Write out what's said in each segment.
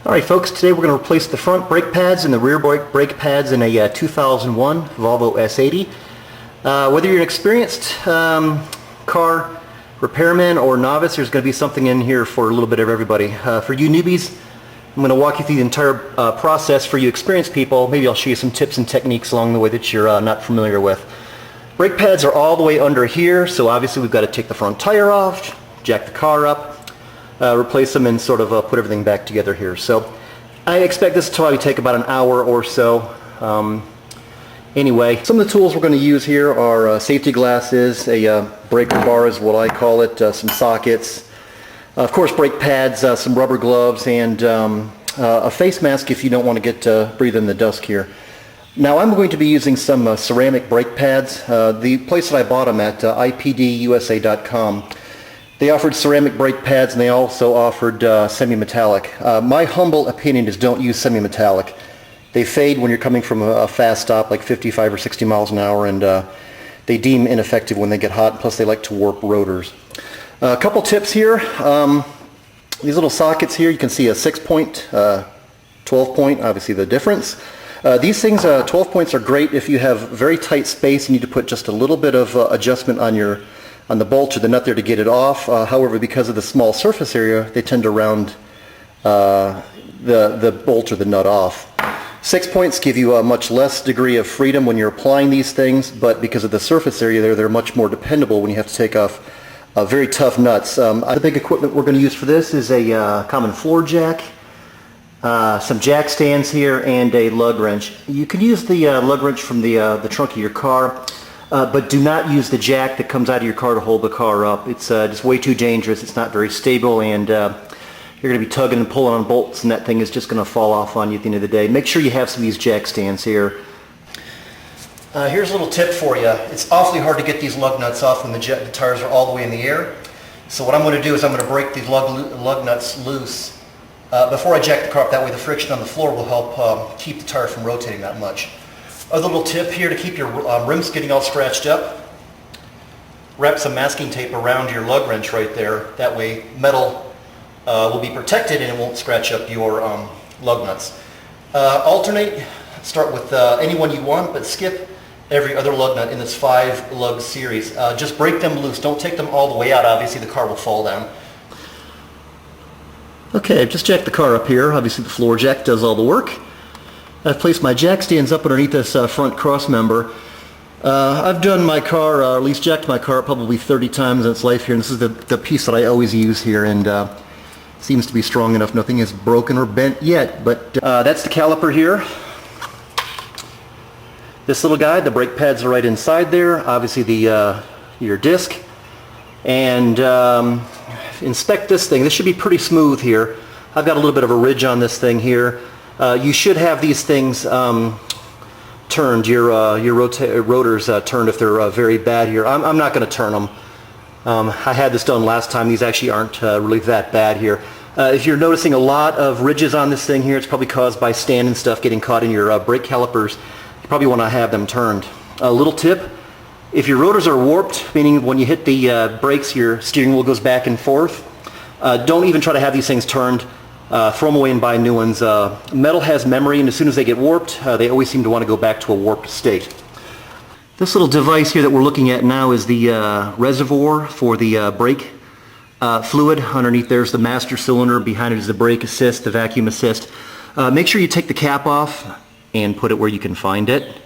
Alright folks, today we're going to replace the front brake pads and the rear brake pads in a 2001 Volvo S80. Whether you're an experienced car repairman or novice, there's going to be something in here for a little bit of everybody. For you newbies, I'm going to walk you through the entire process. For you experienced people, maybe I'll show you some tips and techniques along the way that you're not familiar with. Brake pads are all the way under here, so obviously we've got to take the front tire off, jack the car up, replace them, and sort of put everything back together here. So I expect this to probably take about an hour or so. Anyway, some of the tools we're going to use here are safety glasses, a breaker bar is what I call it, some sockets, of course brake pads, some rubber gloves, and a face mask if you don't want to get breathe in the dust here. Now I'm going to be using some ceramic brake pads. The place that I bought them at, ipdusa.com. They offered ceramic brake pads, and they also offered semi-metallic. My humble opinion is don't use semi-metallic. They fade when you're coming from a fast stop like 55 or 60 miles an hour, and they deem ineffective when they get hot, plus they like to warp rotors. A couple tips here. These little sockets here, you can see a 6-point, 12-point, obviously the difference. These things, 12 points are great if you have very tight space and you need to put just a little bit of adjustment on the bolt or the nut there to get it off. However, because of the small surface area, they tend to round the bolt or the nut off. 6 points give you a much less degree of freedom when you're applying these things, but because of the surface area there, they're much more dependable when you have to take off very tough nuts. The big equipment we're going to use for this is a common floor jack, some jack stands here, and a lug wrench. You can use the lug wrench from the trunk of your car. But do not use the jack that comes out of your car to hold the car up. It's just way too dangerous. It's not very stable, and you're going to be tugging and pulling on bolts, and that thing is just going to fall off on you at the end of the day. Make sure you have some of these jack stands here. Here's a little tip for you. It's awfully hard to get these lug nuts off when the tires are all the way in the air. So what I'm going to do is I'm going to break these lug nuts loose before I jack the car up. That way the friction on the floor will help keep the tire from rotating that much. Other little tip here to keep your rims getting all scratched up. Wrap some masking tape around your lug wrench right there. That way metal will be protected and it won't scratch up your lug nuts. Alternate. Start with any one you want, but skip every other lug nut in this 5 lug series. Just break them loose. Don't take them all the way out. Obviously the car will fall down. Okay, I've just jacked the car up here. Obviously the floor jack does all the work. I've placed my jack stands up underneath this front cross member. I've done my car, or at least jacked my car probably 30 times in its life here, and this is the piece that I always use here, and seems to be strong enough. Nothing is broken or bent yet, but that's the caliper here. This little guy, the brake pads are right inside there, obviously your disc, and inspect this thing. This should be pretty smooth here. I've got a little bit of a ridge on this thing here. You should have these things turned, your rotors turned if they're very bad here. I'm not going to turn them. I had this done last time. These actually aren't really that bad here. If you're noticing a lot of ridges on this thing here, it's probably caused by sand and stuff getting caught in your brake calipers. You probably want to have them turned. A little tip, if your rotors are warped, meaning when you hit the brakes your steering wheel goes back and forth, don't even try to have these things turned. Throw them away and buy new ones. Metal has memory, and as soon as they get warped, they always seem to want to go back to a warped state. This little device here that we're looking at now is the reservoir for the brake fluid. Underneath there's the master cylinder. Behind it is the brake assist, the vacuum assist. Make sure you take the cap off and put it where you can find it.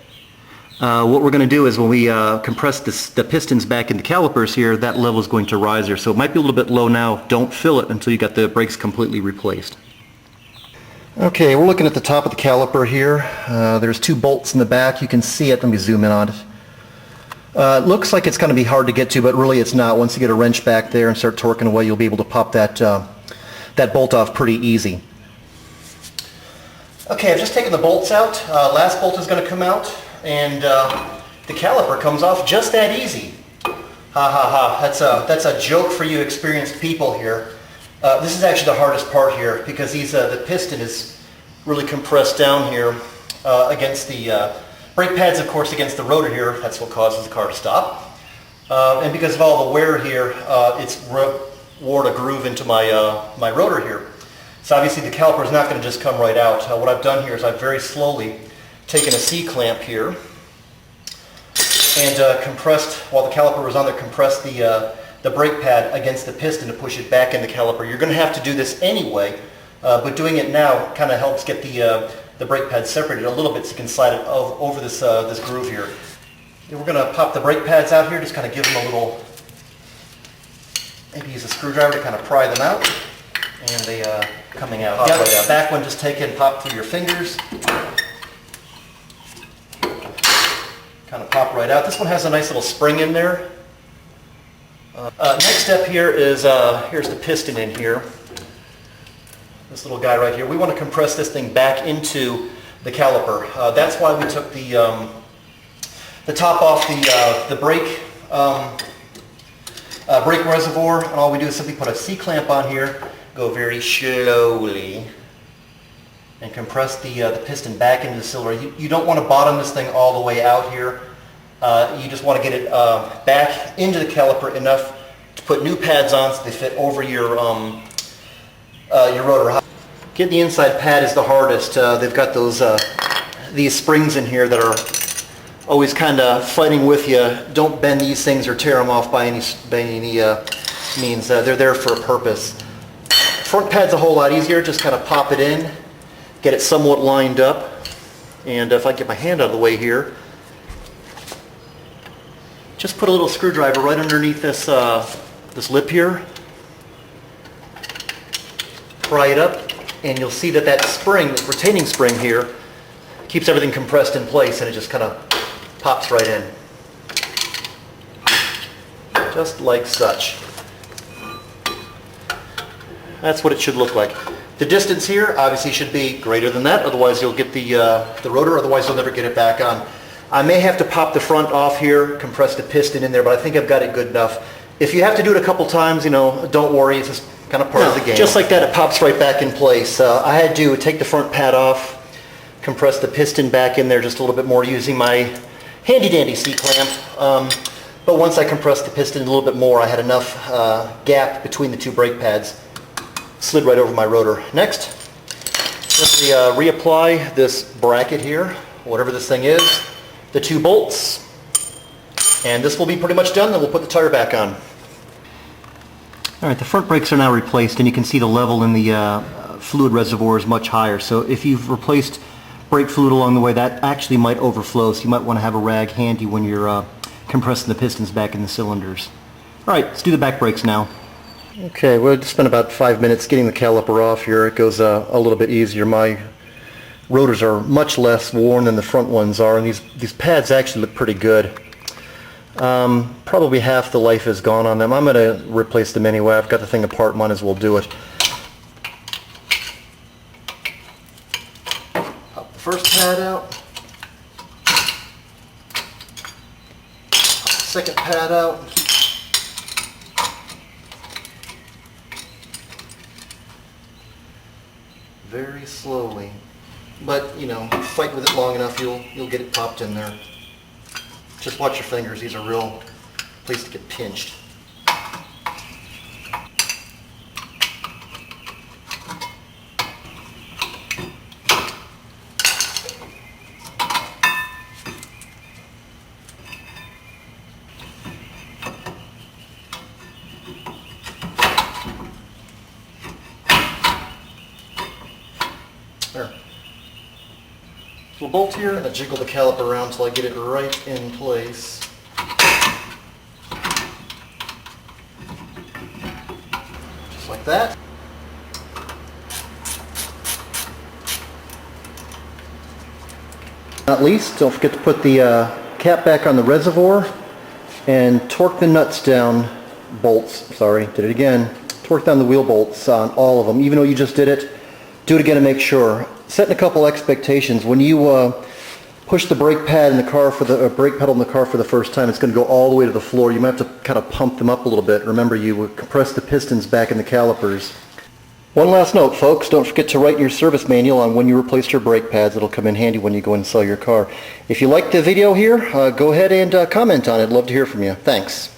What we're going to do is when we compress the pistons back into calipers here, that level is going to rise there. So it might be a little bit low now. Don't fill it until you got the brakes completely replaced. Okay, we're looking at the top of the caliper here. There's 2 bolts in the back. You can see it. Let me zoom in on it. It looks like it's going to be hard to get to, but really it's not. Once you get a wrench back there and start torquing away, you'll be able to pop that bolt off pretty easy. Okay, I've just taken the bolts out. Last bolt is going to come out, and the caliper comes off just that easy. Ha ha ha, that's a joke for you experienced people here. This is actually the hardest part here, because the piston is really compressed down here against the brake pads, of course, against the rotor here. That's what causes the car to stop. And because of all the wear here, it's bored a groove into my rotor here. So obviously the caliper is not going to just come right out. What I've done here is I've very slowly taken a C-clamp here and compressed, while the caliper was on there, compressed the brake pad against the piston to push it back in the caliper. You're going to have to do this anyway, but doing it now kind of helps get the brake pad separated a little bit so you can slide it over this groove here. And we're going to pop the brake pads out here, just kind of give them a little, maybe use a screwdriver to kind of pry them out, and they coming out. Pop right out. Back one, just take it and pop through your fingers. Kind of pop right out. This one has a nice little spring in there. Next step here is, here's the piston in here. This little guy right here. We want to compress this thing back into the caliper. That's why we took the top off the brake reservoir, and all we do is simply put a C-clamp on here, go very slowly, and compress the piston back into the cylinder. You don't want to bottom this thing all the way out here. You just want to get it back into the caliper enough to put new pads on so they fit over your rotor. Getting the inside pad is the hardest. They've got these springs in here that are always kind of fighting with you. Don't bend these things or tear them off by any means. They're there for a purpose. Front pad's a whole lot easier. Just kind of pop it in, get it somewhat lined up, and if I get my hand out of the way here, just put a little screwdriver right underneath this lip here, pry it up, and you'll see that spring, this retaining spring here, keeps everything compressed in place, and it just kind of pops right in. Just like such. That's what it should look like. The distance here obviously should be greater than that, otherwise you'll get the rotor, otherwise you'll never get it back on. I may have to pop the front off here, compress the piston in there, but I think I've got it good enough. If you have to do it a couple times, don't worry, it's just kind of part of the game. Just like that, it pops right back in place. I had to take the front pad off, compress the piston back in there just a little bit more using my handy-dandy C-clamp. But once I compressed the piston a little bit more, I had enough gap between the two brake pads. Slid right over my rotor. Next, let's reapply this bracket here, whatever this thing is, the two bolts, and this will be pretty much done. Then we'll put the tire back on. Alright, the front brakes are now replaced, and you can see the level in the fluid reservoir is much higher. So if you've replaced brake fluid along the way, that actually might overflow, so you might want to have a rag handy when you're compressing the pistons back in the cylinders. Alright, let's do the back brakes now. Okay, we'll just spend about 5 minutes getting the caliper off here. It goes a little bit easier. My rotors are much less worn than the front ones are, and these pads actually look pretty good. Probably half the life is gone on them. I'm going to replace them anyway. I've got the thing apart, might as well do it. Pop the first pad out. Pop the second pad out. Very slowly. But, fight with it long enough, you'll get it popped in there. Just watch your fingers. These are real place to get pinched. There. Little bolt here, and I jiggle the caliper around until I get it right in place. Just like that. Not least, don't forget to put the cap back on the reservoir and torque the nuts down, did it again. Torque down the wheel bolts on all of them. Even though you just did it, do it again to make sure. Setting a couple expectations. When you push the brake pad in the car brake pedal in the car for the first time, it's going to go all the way to the floor. You might have to kind of pump them up a little bit. Remember, you compress the pistons back in the calipers. One last note, folks. Don't forget to write in your service manual on when you replace your brake pads. It'll come in handy when you go and sell your car. If you liked the video here, go ahead and comment on it. I'd love to hear from you. Thanks.